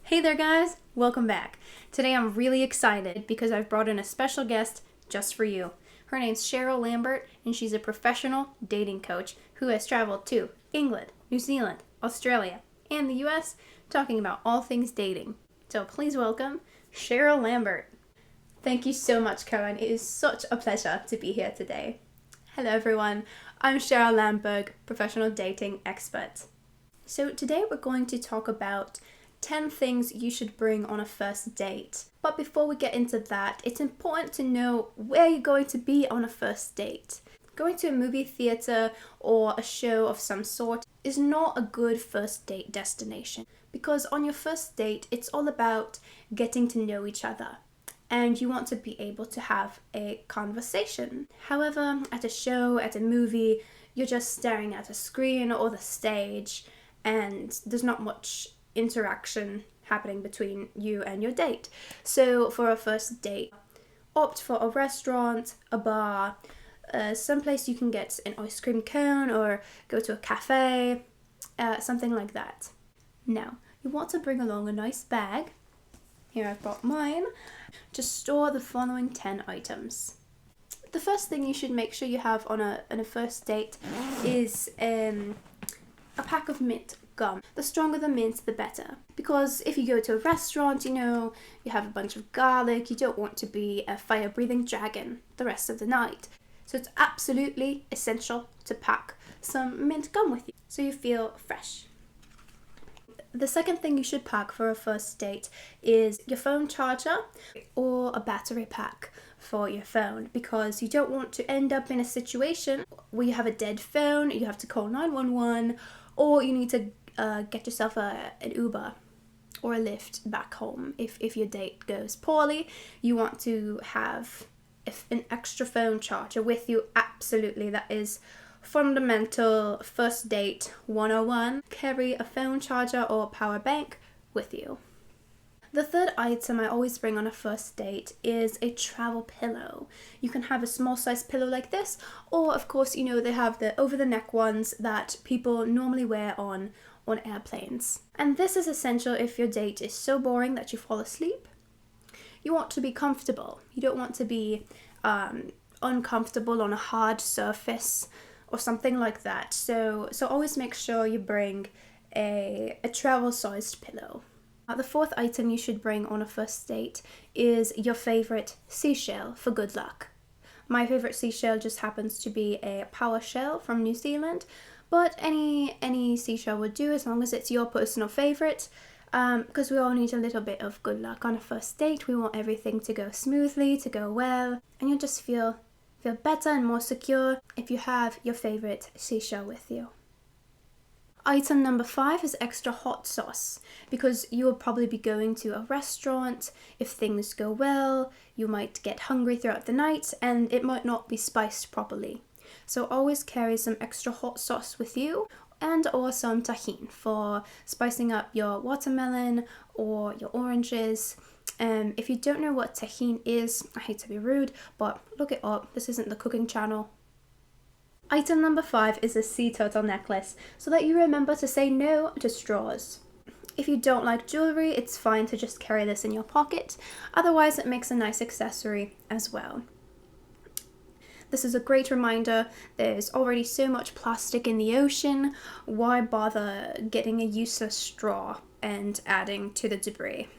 Hey there guys, welcome back. Today I'm really excited because I've brought in a special guest just for you. Her name's Cheryl Lambert and she's a professional dating coach who has traveled to England, New Zealand, Australia, and the US talking about all things dating. So please welcome Cheryl Lambert. Thank you so much, Cohen. It is such a pleasure to be here today. Hello everyone, I'm Cheryl Lambert, professional dating expert. So today we're going to talk about 10 things you should bring on a first date. But before we get into that, it's important to know where you're going to be on a first date. Going to a movie theater or a show of some sort is not a good first date destination because on your first date, it's all about getting to know each other and you want to be able to have a conversation. However, at a show, at a movie, you're just staring at a screen or the stage and there's not much interaction happening between you and your date. So for a first date, opt for a restaurant, a bar, someplace you can get an ice cream cone or go to a cafe, something like that. Now, you want to bring along a nice bag. Here I've got mine. Just store the following 10 items. The first thing you should make sure you have on a first date is a pack of mint gum. The stronger the mint, the better. Because if you go to a restaurant, you have a bunch of garlic, you don't want to be a fire-breathing dragon the rest of the night. So it's absolutely essential to pack some mint gum with you so you feel fresh. The second thing you should pack for a first date is your phone charger or a battery pack for your phone because you don't want to end up in a situation where you have a dead phone, you have to call 911, or you need to get yourself an Uber or a Lyft back home. If your date goes poorly, you want to have an extra phone charger with you. Absolutely, that is fundamental first date 101. Carry a phone charger or power bank with you. The third item I always bring on a first date is a travel pillow. You can have a small size pillow like this, or of course, they have the over the neck ones that people normally wear on airplanes. And this is essential if your date is so boring that you fall asleep. You want to be comfortable. You don't want to be uncomfortable on a hard surface or something like that. So always make sure you bring a travel-sized pillow. The fourth item you should bring on a first date is your favorite seashell for good luck. My favorite seashell just happens to be a power shell from New Zealand, but any seashell would do as long as it's your personal favorite, because we all need a little bit of good luck on a first date. We want everything to go smoothly, to go well, and you'll just feel better and more secure if you have your favorite seashell with you. Item number 5 is extra hot sauce, because you will probably be going to a restaurant. If things go well, you might get hungry throughout the night and it might not be spiced properly. So always carry some extra hot sauce with you and or some tahini for spicing up your watermelon or your oranges. If you don't know what tahini is, I hate to be rude, but look it up. This isn't the cooking channel. Item number 5 is a sea turtle necklace, so that you remember to say no to straws. If you don't like jewelry, it's fine to just carry this in your pocket. Otherwise, it makes a nice accessory as well. This is a great reminder. There's already so much plastic in the ocean. Why bother getting a useless straw and adding to the debris?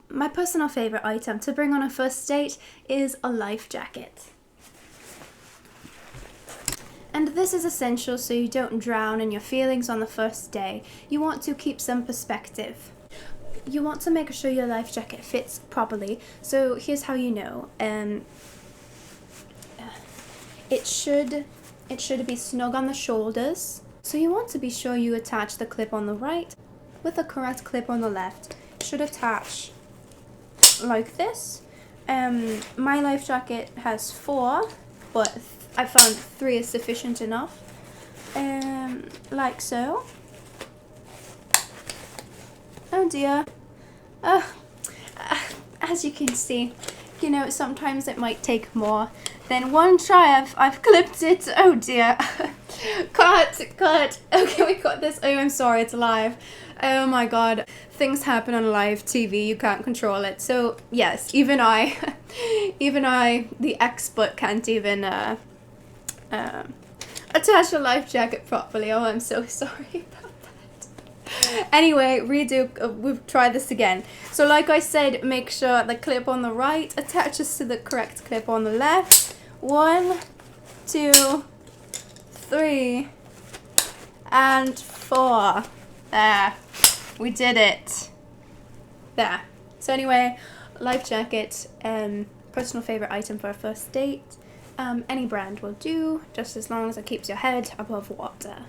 My personal favorite item to bring on a first date is a life jacket. And this is essential so you don't drown in your feelings on the first day. You want to keep some perspective. You want to make sure your life jacket fits properly. So here's how you know. It should be snug on the shoulders. So you want to be sure you attach the clip on the right with the correct clip on the left. It should attach like this. My life jacket has 4, but I found 3 is sufficient enough. Like so. Oh dear. As you can see, sometimes it might take more than one try. I've clipped it. Oh dear. Cut. Okay, we got this. Oh, I'm sorry, it's live. Oh my god. Things happen on live TV, you can't control it. So, yes, even I, the expert, can't even attach a life jacket properly. Oh, I'm so sorry about that. Anyway, we've tried this again. So like I said, make sure the clip on the right attaches to the correct clip on the left. 1, 2, 3, and 4. There. We did it. There. So anyway, life jacket, personal favorite item for a first date. Any brand will do, just as long as it keeps your head above water.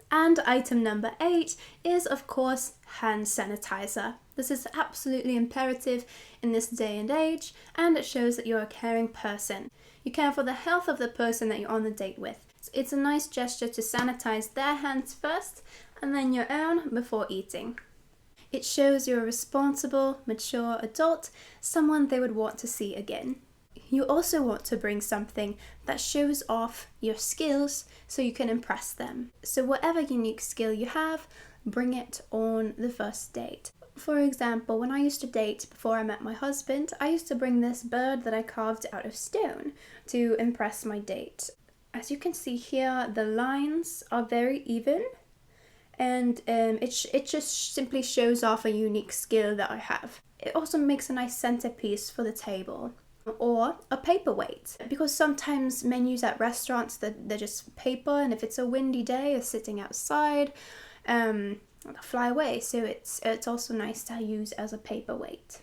And item number 8 is, of course, hand sanitizer. This is absolutely imperative in this day and age, and it shows that you're a caring person. You care for the health of the person that you're on the date with. So it's a nice gesture to sanitize their hands first, and then your own before eating. It shows you're a responsible, mature adult, someone they would want to see again. You also want to bring something that shows off your skills so you can impress them. So whatever unique skill you have, bring it on the first date. For example, when I used to date before I met my husband, I used to bring this bird that I carved out of stone to impress my date. As you can see here, the lines are very even, and it just simply shows off a unique skill that I have. It also makes a nice centerpiece for the table. Or a paperweight, because sometimes menus at restaurants they're just paper, and if it's a windy day or sitting outside, they'll fly away. So it's also nice to use as a paperweight.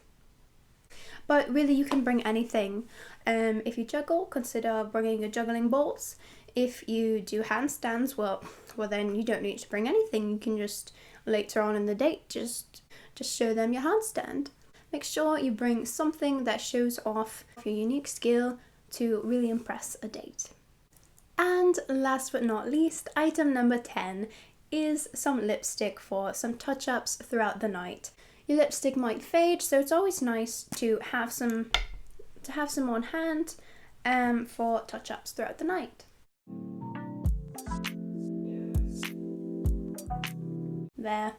But really, you can bring anything. If you juggle, consider bringing your juggling balls. If you do handstands, well then you don't need to bring anything. You can just later on in the date just show them your handstand. Make sure you bring something that shows off your unique skill to really impress a date. And last but not least, item number 10 is some lipstick for some touch-ups throughout the night. Your lipstick might fade, so it's always nice to have some on hand for touch-ups throughout the night. There.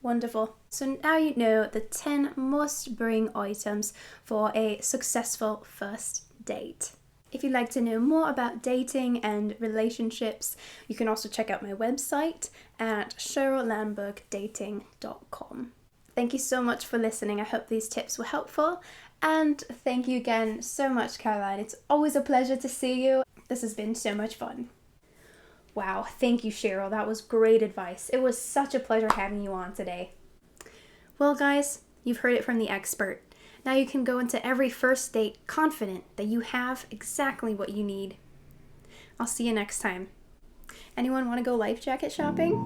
Wonderful. So now you know the 10 must-bring items for a successful first date. If you'd like to know more about dating and relationships, you can also check out my website at cheryllambergdating.com. Thank you so much for listening. I hope these tips were helpful. And thank you again so much, Caroline. It's always a pleasure to see you. This has been so much fun. Wow, thank you, Cheryl. That was great advice. It was such a pleasure having you on today. Well, guys, you've heard it from the expert. Now you can go into every first date confident that you have exactly what you need. I'll see you next time. Anyone want to go life jacket shopping?